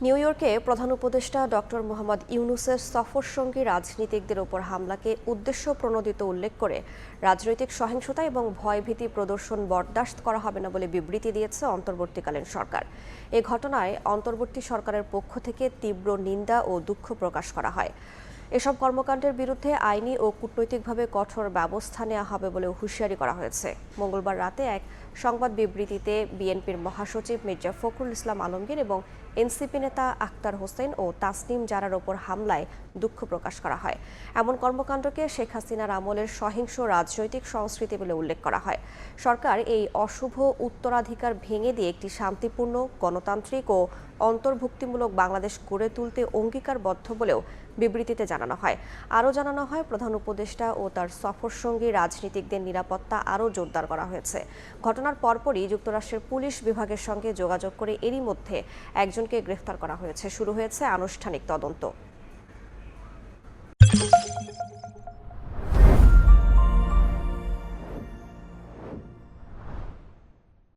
New ইয়র্কে প্রধান উপদেষ্টা ডক্টর মোহাম্মদ ইউনূসের সফরসঙ্গী রাজনীতিকদের ওপর হামলাকে উদ্দেশ্যপ্রণোদিত উল্লেখ করে রাজনৈতিক সহিংসতা এবং ভয়ভীতি প্রদর্শন বরদাস্ত করা হবে না বলে বিবৃতি দিয়েছে অন্তর্বর্তীকালীন সরকার। এ ঘটনায় অন্তর্বর্তী সরকারের পক্ষ থেকে তীব্র নিন্দা ও দুঃখ প্রকাশ করা হয়। এসব কর্মকাণ্ডের বিরুদ্ধে আইনি ও কূটনৈতিকভাবে কঠোর ব্যবস্থা নেওয়া হবে বলেও হুঁশিয়ারি করা হয়েছে। মঙ্গলবার রাতে এক সংবাদ বিবৃতিতে বিএনপির মহাসচিব মির্জা ফখরুল ইসলাম আলমগীর এবং এনসিপি নেতা আক্তার হোসেন ও তাসনিম জারার ওপর হামলায় দুঃখ প্রকাশ করা হয়। এমন কর্মকাণ্ডকে শেখ হাসিনার আমলের সহিংস রাজনৈতিক সংস্কৃতি বলে উল্লেখ করা হয়। সরকার এই অশুভ উত্তরাধিকার ভেঙে দিয়ে একটি শান্তিপূর্ণ, গণতান্ত্রিক ও অন্তর্ভুক্তিমূলক বাংলাদেশ গড়ে তুলতে অঙ্গীকারবদ্ধ বলেও বিবৃতিতে জানানো হয়। আরও জানানো হয়, প্রধান উপদেষ্টা ও তার সফরসঙ্গী রাজনীতিকদের নিরাপত্তা আরও জোরদার করা হয়েছে। ঘটনার পরপরই যুক্তরাষ্ট্রের পুলিশ বিভাগের সঙ্গে যোগাযোগ করে এরই মধ্যে একজনকে গ্রেফতার করা হয়েছে। শুরু হয়েছে আনুষ্ঠানিক তদন্ত।